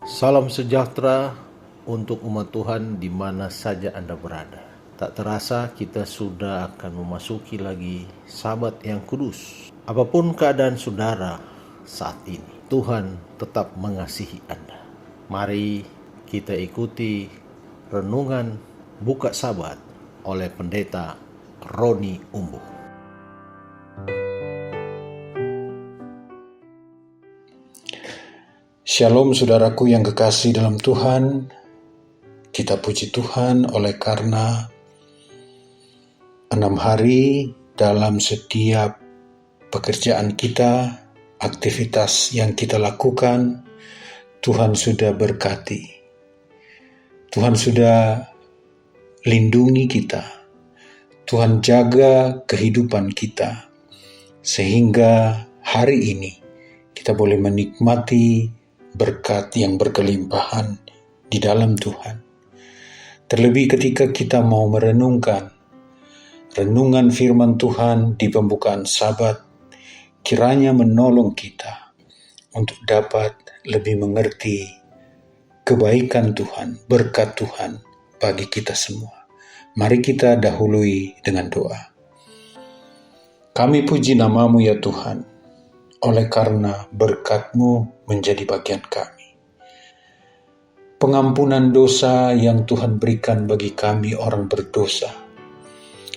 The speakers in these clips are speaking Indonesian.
Salam sejahtera untuk umat Tuhan di mana saja Anda berada. Tak terasa kita sudah akan memasuki lagi Sabat yang kudus. Apapun keadaan saudara saat ini, Tuhan tetap mengasihi Anda. Mari kita ikuti renungan buka Sabat oleh Pendeta Roni Umbu. Shalom saudaraku yang kekasih dalam Tuhan. Kita puji Tuhan oleh karena 6 hari dalam setiap pekerjaan kita, aktivitas yang kita lakukan, Tuhan sudah berkati. Tuhan sudah lindungi kita. Tuhan jaga kehidupan kita. Sehingga hari ini kita boleh menikmati berkat yang berkelimpahan di dalam Tuhan. Terlebih ketika kita mau merenungkan renungan firman Tuhan di pembukaan Sabat, kiranya menolong kita untuk dapat lebih mengerti kebaikan Tuhan, berkat Tuhan bagi kita semua. Mari kita dahului dengan doa. Kami puji nama-Mu ya Tuhan, oleh karena berkat-Mu menjadi bagian kami. Pengampunan dosa yang Tuhan berikan bagi kami orang berdosa,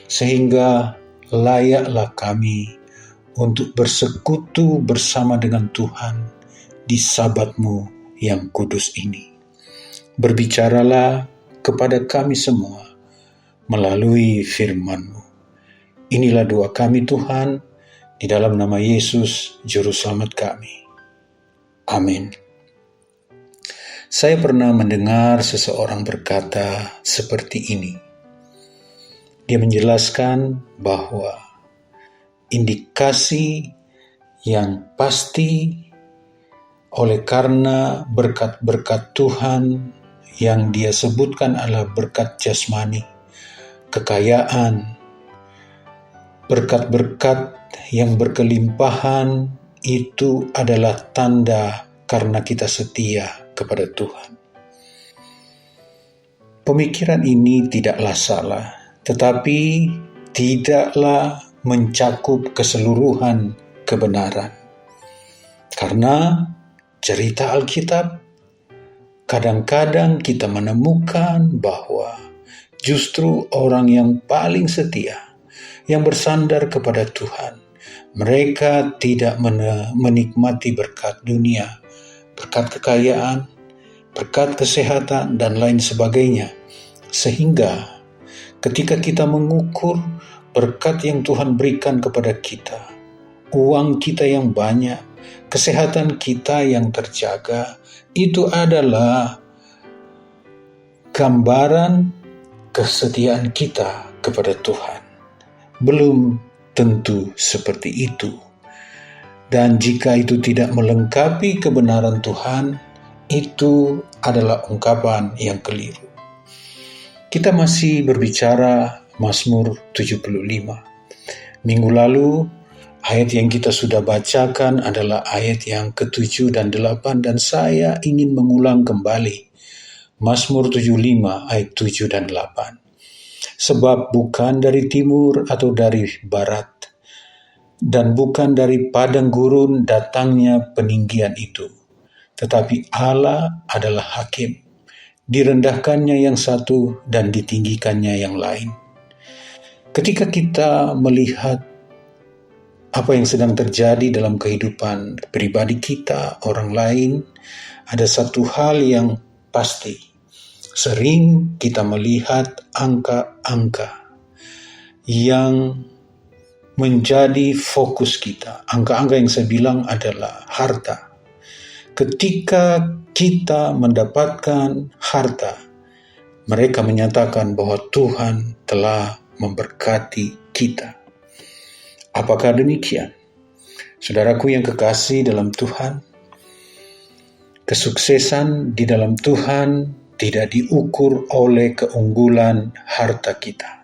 sehingga layaklah kami untuk bersekutu bersama dengan Tuhan di Sabat-Mu yang kudus ini. Berbicaralah kepada kami semua melalui firman-Mu. Inilah doa kami Tuhan, di dalam nama Yesus, Juru Selamat kami. Amin. Saya pernah mendengar seseorang berkata seperti ini. Dia menjelaskan bahwa indikasi yang pasti oleh karena berkat-berkat Tuhan yang dia sebutkan adalah berkat jasmani, kekayaan, berkat-berkat yang berkelimpahan itu adalah tanda karena kita setia kepada Tuhan. Pemikiran ini tidaklah salah, tetapi tidaklah mencakup keseluruhan kebenaran. Karena cerita Alkitab, kadang-kadang kita menemukan bahwa justru orang yang paling setia, yang bersandar kepada Tuhan, mereka tidak menikmati berkat dunia, berkat kekayaan, berkat kesehatan, dan lain sebagainya. Sehingga ketika kita mengukur berkat yang Tuhan berikan kepada kita, uang kita yang banyak, kesehatan kita yang terjaga, itu adalah gambaran kesetiaan kita kepada Tuhan. Belum tentu seperti itu. Dan jika itu tidak melengkapi kebenaran Tuhan, itu adalah ungkapan yang keliru. Kita masih berbicara Mazmur 75. Minggu lalu, ayat yang kita sudah bacakan adalah ayat yang ke-7 dan 8, dan saya ingin mengulang kembali Mazmur 75 ayat 7 dan 8. Sebab bukan dari timur atau dari barat, dan bukan dari padang gurun datangnya peninggian itu. Tetapi Allah adalah hakim, direndahkannya yang satu dan ditinggikannya yang lain. Ketika kita melihat apa yang sedang terjadi dalam kehidupan pribadi kita, orang lain, ada satu hal yang pasti. Sering kita melihat angka-angka yang menjadi fokus kita. Angka-angka yang saya bilang adalah harta. Ketika kita mendapatkan harta, mereka menyatakan bahwa Tuhan telah memberkati kita. Apakah demikian? Saudaraku yang kekasih dalam Tuhan, kesuksesan di dalam Tuhan tidak diukur oleh keunggulan harta kita.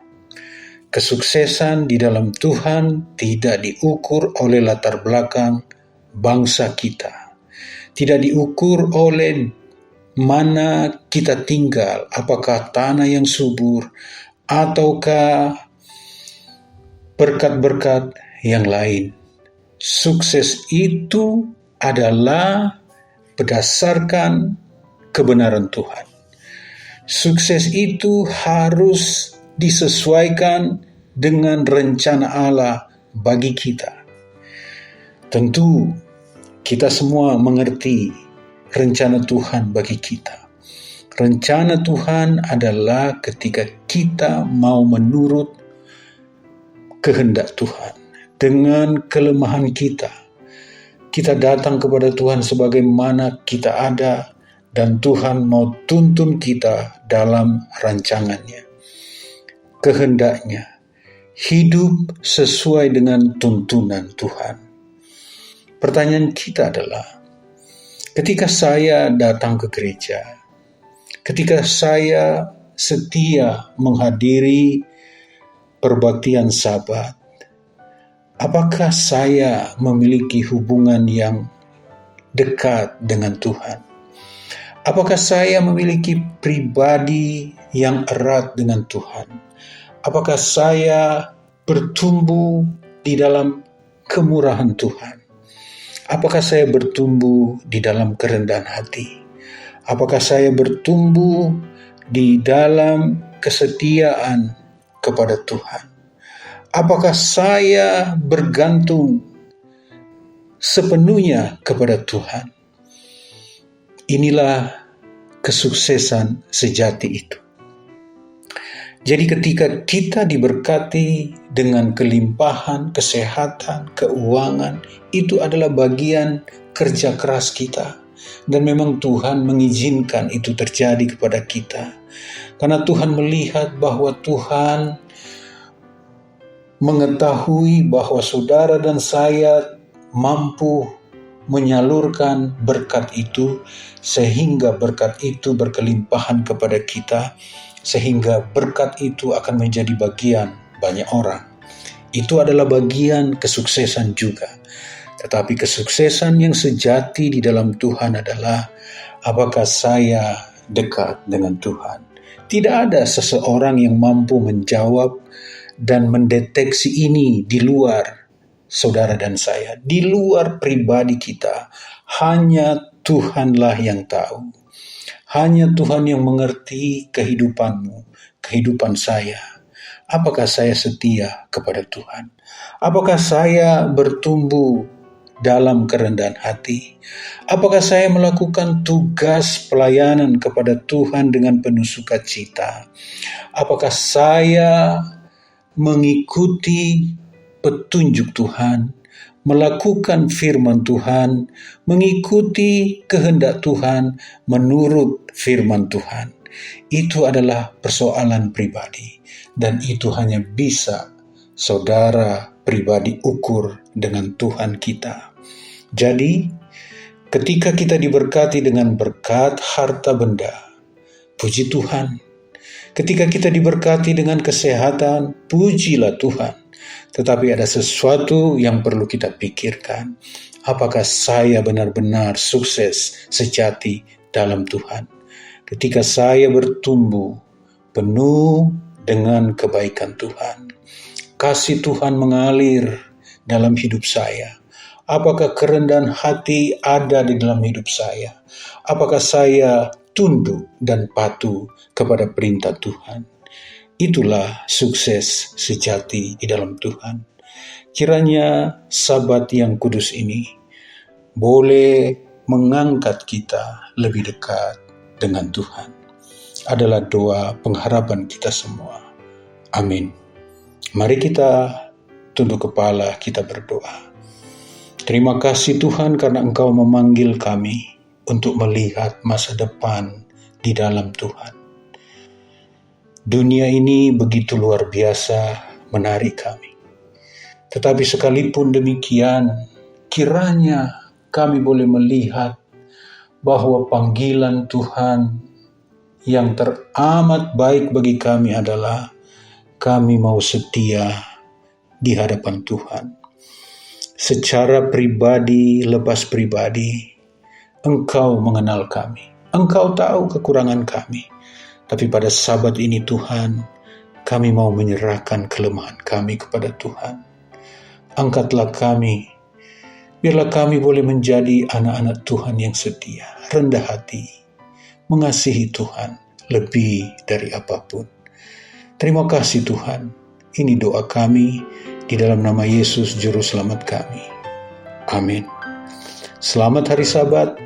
Kesuksesan di dalam Tuhan tidak diukur oleh latar belakang bangsa kita. Tidak diukur oleh mana kita tinggal, apakah tanah yang subur ataukah berkat-berkat yang lain. Sukses itu adalah berdasarkan kebenaran Tuhan. Sukses itu harus disesuaikan dengan rencana Allah bagi kita. Tentu kita semua mengerti rencana Tuhan bagi kita. Rencana Tuhan adalah ketika kita mau menurut kehendak Tuhan. Dengan kelemahan kita datang kepada Tuhan sebagaimana kita ada, dan Tuhan mau tuntun kita dalam rancangannya, kehendaknya, hidup sesuai dengan tuntunan Tuhan. Pertanyaan kita adalah, ketika saya datang ke gereja, ketika saya setia menghadiri perbaktian Sabat, apakah saya memiliki hubungan yang dekat dengan Tuhan? Apakah saya memiliki pribadi yang erat dengan Tuhan? Apakah saya bertumbuh di dalam kemurahan Tuhan? Apakah saya bertumbuh di dalam kerendahan hati? Apakah saya bertumbuh di dalam kesetiaan kepada Tuhan? Apakah saya bergantung sepenuhnya kepada Tuhan? Inilah kesuksesan sejati itu. Jadi ketika kita diberkati dengan kelimpahan, kesehatan, keuangan, itu adalah bagian kerja keras kita. Dan memang Tuhan mengizinkan itu terjadi kepada kita. Karena Tuhan melihat bahwa Tuhan mengetahui bahwa saudara dan saya mampu menyalurkan berkat itu, sehingga berkat itu berkelimpahan kepada kita, sehingga berkat itu akan menjadi bagian banyak orang. Itu adalah bagian kesuksesan juga. Tetapi kesuksesan yang sejati di dalam Tuhan adalah, apakah saya dekat dengan Tuhan? Tidak ada seseorang yang mampu menjawab dan mendeteksi ini di luar saudara dan saya, di luar pribadi kita. Hanya Tuhanlah yang tahu. Hanya Tuhan yang mengerti kehidupanmu, kehidupan saya. Apakah saya setia kepada Tuhan? Apakah saya bertumbuh dalam kerendahan hati? Apakah saya melakukan tugas pelayanan kepada Tuhan dengan penuh sukacita? Apakah saya mengikuti petunjuk Tuhan, melakukan firman Tuhan, mengikuti kehendak Tuhan, menurut firman Tuhan? Itu adalah persoalan pribadi, dan itu hanya bisa saudara pribadi ukur dengan Tuhan kita. Jadi, ketika kita diberkati dengan berkat harta benda, puji Tuhan. Ketika kita diberkati dengan kesehatan, pujilah Tuhan. Tetapi ada sesuatu yang perlu kita pikirkan. Apakah saya benar-benar sukses sejati dalam Tuhan? Ketika saya bertumbuh penuh dengan kebaikan Tuhan, kasih Tuhan mengalir dalam hidup saya. Apakah kerendahan hati ada di dalam hidup saya? Apakah saya tunduk dan patuh kepada perintah Tuhan? Itulah sukses sejati di dalam Tuhan. Kiranya Sabat yang kudus ini boleh mengangkat kita lebih dekat dengan Tuhan. Adalah doa pengharapan kita semua. Amin. Mari kita tunduk kepala, kita berdoa. Terima kasih Tuhan karena Engkau memanggil kami untuk melihat masa depan di dalam Tuhan. Dunia ini begitu luar biasa menarik kami. Tetapi sekalipun demikian, kiranya kami boleh melihat bahwa panggilan Tuhan yang teramat baik bagi kami adalah kami mau setia di hadapan Tuhan. Secara pribadi, lepas pribadi, Engkau mengenal kami. Engkau tahu kekurangan kami. Tapi pada Sabat ini Tuhan, kami mau menyerahkan kelemahan kami kepada Tuhan. Angkatlah kami, biarlah kami boleh menjadi anak-anak Tuhan yang setia, rendah hati, mengasihi Tuhan lebih dari apapun. Terima kasih Tuhan, ini doa kami di dalam nama Yesus Juru Selamat kami. Amin. Selamat hari Sabat,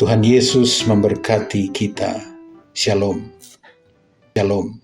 Tuhan Yesus memberkati kita. Shalom. Shalom.